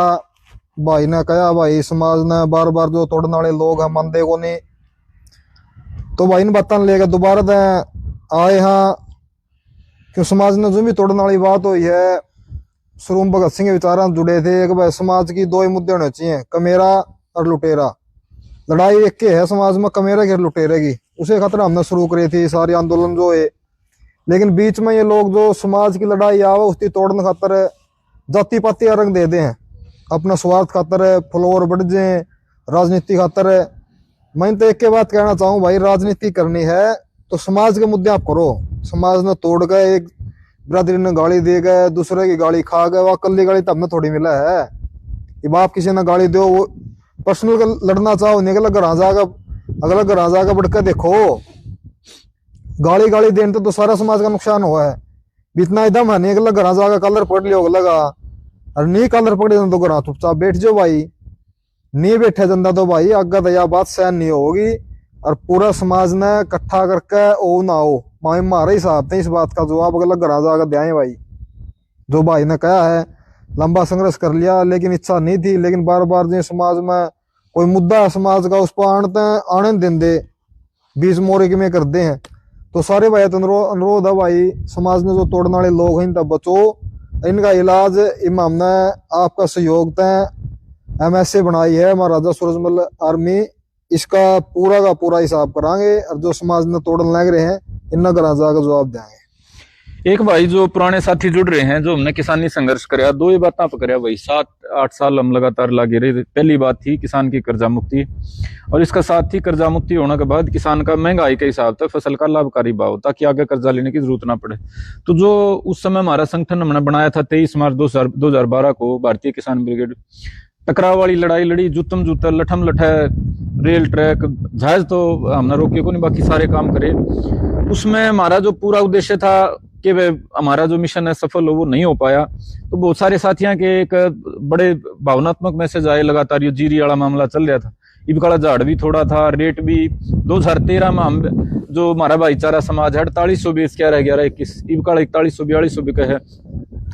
भाई ने कहा भाई समाज ने बार बार जो तोड़ने वाले लोग हैं मानते को नहीं, तो भाई ने बात लेकर दोबारा आए हाँ। क्यों समाज ने जो भी तोड़ने वाली बात हुई है, शुरू में भगत सिंह के विचार जुड़े थे कि भाई समाज की दो ही मुद्दे होने चाहिए, कमेरा और लुटेरा। लड़ाई एक के है समाज में, कमेरा के लुटेरे की, उसे खातर हमने शुरू करी थी सारी आंदोलन जो है। लेकिन बीच में ये लोग जो समाज की लड़ाई आवे उसकी तोड़ने खातर जाति पाति का रंग दे दें, अपना स्वार्थ खातर फ्लोर बढ़ जाए, राजनीति खातर। मैं तो एक के बात कहना चाहूँ भाई, राजनीति करनी है तो समाज के मुद्दे आप करो। समाज ने तोड़ गए, एक बिरादरी ने गाली दे गए, दूसरे की गाली खा गए, वह कल्ली गाली तब में थोड़ी मिला है। ये बाप किसी ने गाली दो, वो पर्सनल का लड़ना चाहो नहीं, अगला घर जाकर बढ़ के देखो। गाली देने तो सारा समाज का नुकसान हुआ है। इतना एकदम है नहीं, अगला घर जाकर कलर पकड़ लियो लगा, और नहीं कलर पकड़े तो घर चुपचाप बैठ जाओ भाई। नहीं बैठे जनता तो भाई आगे दया बात सहन नहीं होगी, और पूरा समाज ने इकट्ठा करके ओ ना हो हमारा हिसाब थे इस बात का जवाब अगला घर जाकर दें भाई। जो भाई ने कहा है लंबा संघर्ष कर लिया, लेकिन इच्छा नहीं थी, लेकिन बार बार जो समाज में कोई मुद्दा है समाज का उस पर आने देंदे, बीच मोरे के में करते हैं। तो सारे भाई तो अनुरोध है भाई, समाज में जो तोड़ने वाले लोग हैं इनका बचो, इनका इलाज इमाम ने आपका सहयोग तय MSA बनाई है महाराजा सूरजमल आर्मी, इसका पूरा का पूरा हिसाब करांगे, और जो समाज में तोड़ने लग रहे हैं इन्हें घर जाकर जवाब देंगे। एक भाई जो पुराने साथी जुड़ रहे हैं, जो हमने किसानी संघर्ष कराया, दो ही बातें पकड़िया भाई। 7-8 साल हम लगातार लगे रहे। पहली बात थी किसान की कर्जा मुक्ति, और इसका साथ ही कर्जा मुक्ति होने के बाद किसान का महंगाई के हिसाब से फसल का लाभकारी भाव, ताकि आगे कर्जा लेने की जरूरत ना पड़े। तो जो उस समय हमारा संगठन हमने बनाया था 23 मार्च 2012 को, भारतीय किसान ब्रिगेड, टकराव वाली लड़ाई लड़ी, जुतम जूता लठम लठे, रेल ट्रैक जहाज तो हमने रोके को नहीं, बाकी सारे काम करे। उसमें हमारा जो पूरा उद्देश्य था कि वे हमारा जो मिशन है सफल हो, वो नहीं हो पाया। तो बहुत सारे साथियों के एक बड़े भावनात्मक मैसेज आए लगातार। ये जीरी वाला मामला चल रहा था, इबकाला झाड़ भी थोड़ा था, रेट भी 2013 में हम जो हमारा भाईचारा समाज है 4800 बेच क्या रह गया 1121, इबकाला 4142 बिका है।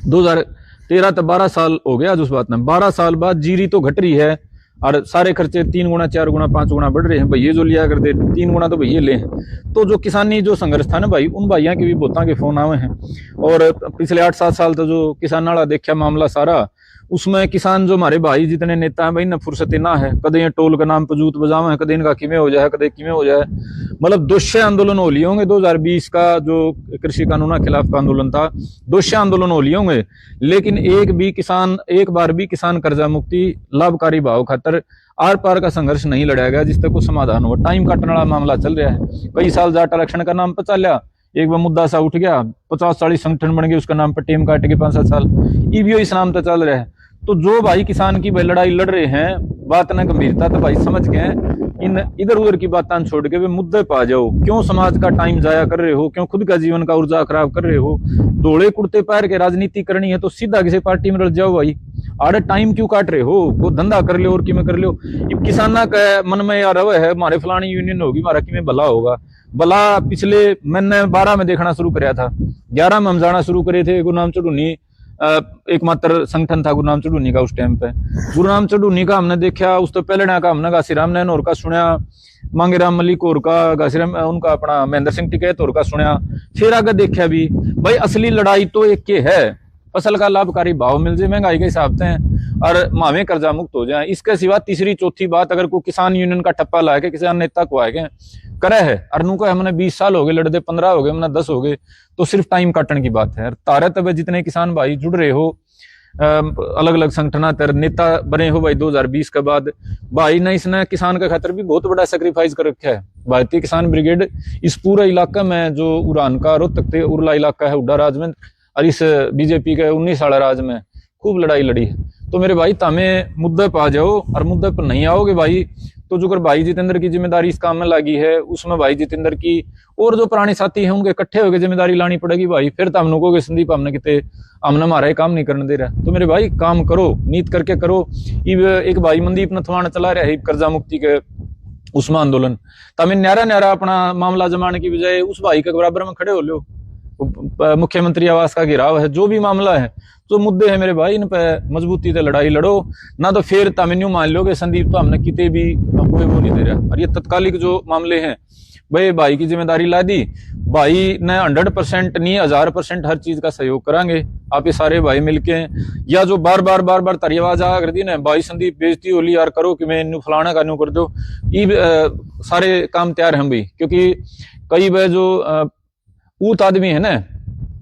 2013 तो 12 साल हो गया आज उस बात में। 12 साल बाद जीरी तो घट रही है, और सारे खर्चे 3 गुना 4 गुना 5 गुना बढ़ रहे हैं। भैया जो लिया करते 3 गुना तो भैया ले हैं। तो जो किसानी जो संघर्ष था ना भाई, उन भाइयों के भी बहुतों के फोन आए हैं। और पिछले 8-7 साल तो जो किसान वाला देखा मामला सारा, उसमें किसान जो हमारे भाई जितने नेता हैं भाई न फुर्सत ना है, कदे ये टोल का नाम पर जूत बजावे, कदे इनका किमें हो जाए, कदे किमें हो जाए। मतलब 200 आंदोलन हो लिए होंगे। 2020 का जो कृषि कानून खिलाफ का आंदोलन था, 200 आंदोलन हो लिए होंगे, लेकिन एक बार भी किसान कर्जा मुक्ति लाभकारी भाव खातर आर पार का संघर्ष नहीं लड़ा गया जिस तक कुछ समाधान हो। टाइम काटने वाला मामला चल रहा है। कई साल जाट आरक्षण का नाम पर चलिया, एक बार मुद्दा सा उठ गया, 50-40 संगठन बन गए उसका नाम पर, टेम काट के 5-7 साल ईवीओ इस नाम पर चल रहा है। तो जो भाई किसान की लड़ाई लड़ रहे हैं, बात न गंभीरता तो भाई समझ के इन इधर उधर की बातें छोड़ के वे मुद्दे पा जाओ। क्यों समाज का टाइम जाया कर रहे हो, क्यों खुद का जीवन का ऊर्जा खराब कर रहे हो। धोले कुर्ते पैर के राजनीति करनी है तो सीधा किसी पार्टी में रल जाओ भाई। आड़े टाइम क्यों काट रहे हो, वो धंधा कर लो और कि में कर लो। किसाना का मन में यार रवे है हमारे फलानी यूनियन होगी, हमारा कि में भला होगा। भला पिछले मैंने 12 में देखना शुरू कराया था, 11 में हम जाना शुरू करे थे। गुरुनाम चढ़ूनी एकमात्र संगठन था गुरुनाम चढ़ूनी का उस टाइम पे। गुरुनाम चढ़ूनी का हमने देखा, उस तो पहले का हमने घासीराम नैन और का सुना, मांगेराम मलिक और का, घासीराम उनका अपना महेंद्र सिंह टिकैत और का सुना। फिर आगे देखा भी भाई असली लड़ाई तो एक के है, फसल का लाभकारी भाव मिल जाए, महंगाई के हिसाब से और मावे कर्जा मुक्त हो जाए। इसके सिवा तीसरी चौथी बात अगर कोई किसान यूनियन का ठप्पा ला के किसान नेता को आए करे है, अरनू को हमने 20 साल हो गए लड़ते, 15 हो गए, हमने 10 हो गए, तो सिर्फ टाइम काटने की बात है। तारे तब जितने किसान भाई जुड़ रहे हो, अलग अलग संगठन तर नेता बने हो भाई 2020 के बाद, भाई ने इसने किसान का खातर भी बहुत बड़ा सेक्रीफाइस कर रखा है। भारतीय किसान ब्रिगेड इस पूरे इलाका में जो उड़ान का रोहतक उरला इलाका है उड्डा राज में, और इस बीजेपी के 19 साल राज में खूब लड़ाई लड़ी है। तो मेरे भाई तमें मुद्दे पर आ जाओ, और मुद्दे पर नहीं आओगे भाई तो जो भाई जितेंद्र की जिम्मेदारी इस काम में लगी है, उसमें भाई जितेंद्र की और जो पुराने साथी हैं उनके इकट्ठे होकर जिम्मेदारी लानी पड़ेगी भाई। फिर तो हम लोगों के संदीप हमने कितने हमने हमारा काम नहीं करने दे रहा। तो मेरे भाई काम करो, नीत करके करो। एक भाई मनदीप नथवाण चला रहा है कर्जा मुक्ति के उसमें आंदोलन, तमें न्यारा न्यारा अपना मामला जमाने की बजाय उस भाई के बराबर में खड़े हो लो। मुख्यमंत्री आवास का घेराव है, जो भी मामला है, जो मुद्दे हैं मेरे भाई, इन पे मजबूती से लड़ाई लड़ो ना। तो फिर तमिन्यू मान लोगे संदीप तो हमने कितने भी कोई वो नहीं दे रहा। और ये तत्कालिक जो मामले हैं भाई की जिम्मेदारी ला दी, भाई ने 100% नहीं 1000% हर चीज का सहयोग करांगे। आप ये सारे भाई मिलके, या जो बार बार तरियावाज आ कर दी ना भाई संदीप बेइज्जती होली यार करो कि मैं इन्नू फलाना का कर दो, ये सारे काम तैयार हैं भाई। क्योंकि कई बार जो ऊत आदमी है ना,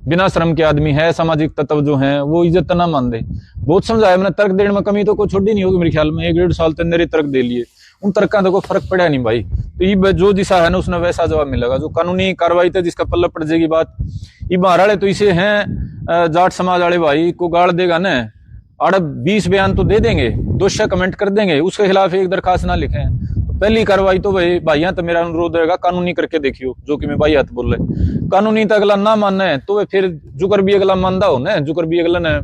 बिना श्रम के आदमी है, सामाजिक तत्व जो हैं वो इज्जत ना मान दे। बहुत समझाया मैंने, तर्क देने में कमी तो कोई छोड़ी नहीं होगी मेरे ख्याल में। 1-1.5 साल तक मेरे तर्क दे लिए, उन तर्क का तो कोई फर्क पड़ा नहीं भाई। तो ये जो दिशा है ना उसने वैसा जवाब मिलेगा। जो कानूनी कार्रवाई थे जिसका पल्ला पड़ जाएगी बात, ये महाराड़े तो इसे हैं जाट समाज वाले भाई को गाड़ देगा ना, 20 बयान तो दे देंगे, दोषा कमेंट कर देंगे, उसके खिलाफ एक दरखास्त ना लिखें। पहली कार्रवाई तो भाई भाइया तो मेरा अनुरोध रहेगा कानूनी करके देखियो, जो कि मैं भाई हाथ बोल रहे। कानूनी तो अगला ना मानना है तो फिर जुकर भी अगला मानदा हो ना, जुकर भी अगला ने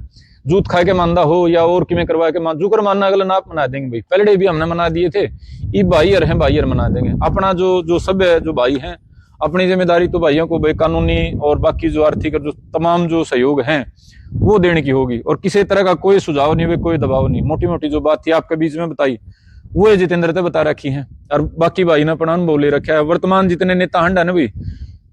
जूत खा के मानदा हो या और किमें करवा के मान, जुकर मानना अगला ना मना देंगे भाई। पहले भी हमने मना दिए थे, ये भाईयर हैं, भाईयर मना देंगे। अपना जो सब है, जो भाई हैं, अपनी जिम्मेदारी तो भाइयों को भाई कानूनी और बाकी जो आर्थिक और जो तमाम जो सहयोग हैं वो देने की होगी। और किसी तरह का कोई सुझाव नहीं, कोई दबाव नहीं। मोटी मोटी जो बात थी आपके बीच में बताई वो जितेंद्र ने बता रखी है, और बाकी भाई ने अपना अनुभव ले रखा है। वर्तमान जितने नेता हंडा ना भाई,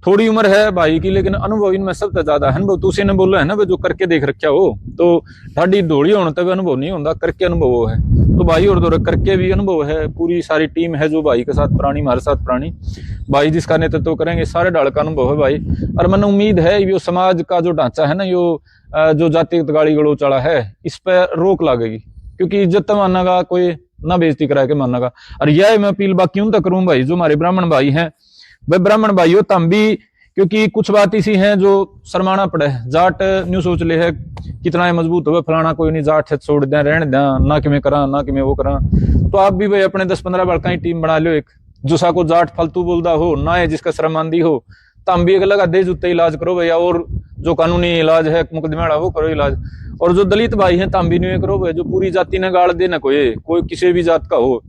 थोड़ी उम्र है भाई की, लेकिन अनुभव इनमें सबसे ज्यादा है। अनुभव तो उसी ने बोला है ना, जो करके देख रखा हो, तो ढाडी दौड़ी होने तक अनुभव नहीं होता, करके अनुभव है। तो भाई और दो करके भी अनुभव है। पूरी सारी टीम है जो भाई के साथ पुरानी, हमारे साथ पुरानी, भाई जिसका नेतृत्व करेंगे, सारे ढाल का अनुभव है भाई। और मैंने उम्मीद है ये समाज का जो ढांचा है ना, जो जातिगत गाड़ी गलोच वाला है, इस पर रोक लगेगी। क्योंकि इज्जत मानना का कोई ना बेइज्जती करा के मानना का। और यह मैं अपील बाकी उन तक करूं भाई, जो हमारे ब्राह्मण भाई हैं, भाई ब्राह्मण भाई हो तम भी, क्योंकि कुछ बात इसी हैं जो शर्माना पड़े। जाट न्यू सोच ले है कितना मजबूत हो, फलाना कोई नहीं, जाट है छोड़ दें, रहने दें, ना कि मैं करा, ना कि मैं वो करा। तो आप भी भाई अपने 10-15 बड़का ही टीम बना लो, एक जो सा को जाट फालतू बोलता हो ना है, जिसका शर्मांदी हो, तम भी अगला दे जुत्ते इलाज करो भैया। और जो कानूनी इलाज है मुकदमे वाला वो करो इलाज। और जो दलित भाई हैं तम भी नहीं करो भाई, जो पूरी जाति ने गाड़ देना, कोई किसी भी जात का हो,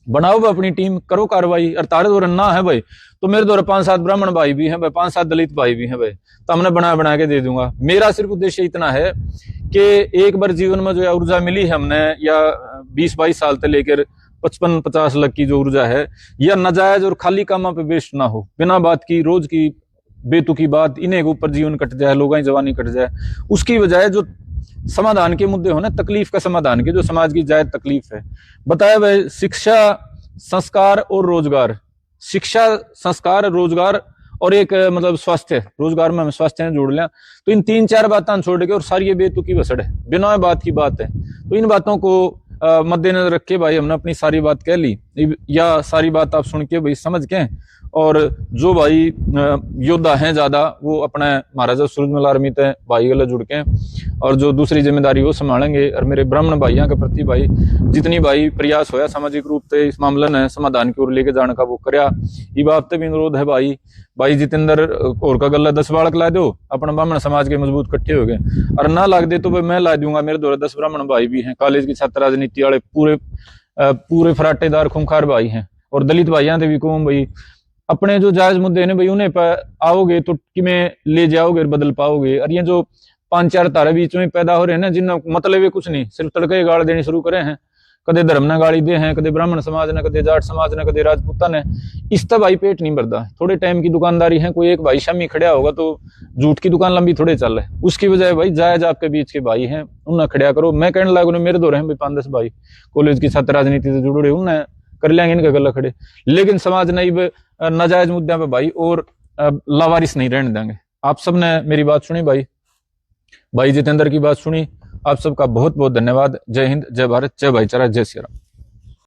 बनाओ अपनी टीम, करो कार्रवाई। और तारे दौर ना है भाई तो मेरे दौर 5-7 ब्राह्मण भाई भी हैं भाई, 5-7 दलित भाई भी हैं भाई, तो हमने बना के दे दूंगा। मेरा सिर्फ उद्देश्य इतना है कि एक बार जीवन में जो ऊर्जा मिली है हमने, या 20-22 साल से लेकर 55-50 लाख की जो ऊर्जा है, यह नाजायज और खाली कामों पे वेस्ट ना हो, बिना बात की, रोज की बेतुकी बात, इन्हें के ऊपर जीवन कट जाए, लोगों की जवानी कट जाए। उसकी बजाय जो समाधान के मुद्दे हो ना, तकलीफ का समाधान के, जो समाज की जायज तकलीफ है, बताया भाई शिक्षा, संस्कार और रोजगार। शिक्षा, संस्कार, रोजगार और एक मतलब स्वास्थ्य, रोजगार में हम स्वास्थ्य जोड़ लें, तो इन 3-4 बातें छोड़ के, और सारी ये बेतुकी बसड़ है, बिना बात की बात है। तो इन बातों को मद्देनजर रख के भाई हमने अपनी सारी बात कह ली, या सारी बात आप सुन के भाई समझ के, और जो भाई योद्धा हैं ज्यादा वो अपने महाराजा सूरजमल आर्मी तय भाई गले जुड़ के, और जो दूसरी जिम्मेदारी वो संभालेंगे। और मेरे ब्राह्मण भाइयों के प्रति भाई जितनी भाई प्रयास होया सामाजिक रूप से इस मामले ने समाधान की ओर लेके जाने का वो करया। ये बात भी अनुरोध है भाई जितेंद्र और का गला 10 बालक ला दो, अपना ब्राह्मण समाज के मजबूत इकट्ठे हो गए। और ना लाग दे तो भाई मैं ला दूंगा, मेरे द्वारा 10 ब्राह्मण भाई भी हैं, कॉलेज की छात्र राजनीति वाले पूरे फराटेदार खूंखार भाई हैं। और दलित भाइयों से भी कहूँ भाई, अपने जो जायज मुद्दे हैं भाई उन्हें पर आओगे तो किमें ले जाओगे और बदल पाओगे। और ये जो 5-4 तारे बीच में पैदा हो रहे हैं ना, जिनका मतलब है कुछ नहीं, सिर्फ तड़के गाड़ देने शुरू करे हैं, कदे धर्म ने गाड़ी दे हैं, कदे ब्राह्मण समाज ने, कदे जाट समाज ने, कदे राजपूता ने। इस तब भाई पेट नहीं भरता। थोड़े टाइम की दुकानदारी है, कोई एक भाई शामी खड़ा होगा तो झूठ की दुकान लंबी थोड़े चल है, उसकी वजह भाई जायज आपके बीच के भाई हैं उन्हें खड़ा करो। मैं कहने लगा मेरे दो रहे भाई 5-10 भाई कॉलेज की छात्र राजनीति से जुड़े, उन्हें कर लेंगे इनके गला खड़े। लेकिन समाज नहीं नाजायज मुद्दों पे भाई और लावारिस नहीं रहने देंगे। आप सब ने मेरी बात सुनी भाई जितेंद्र की बात सुनी, आप सबका बहुत बहुत धन्यवाद। जय हिंद, जय भारत, जय भाईचारा, जय श्री राम।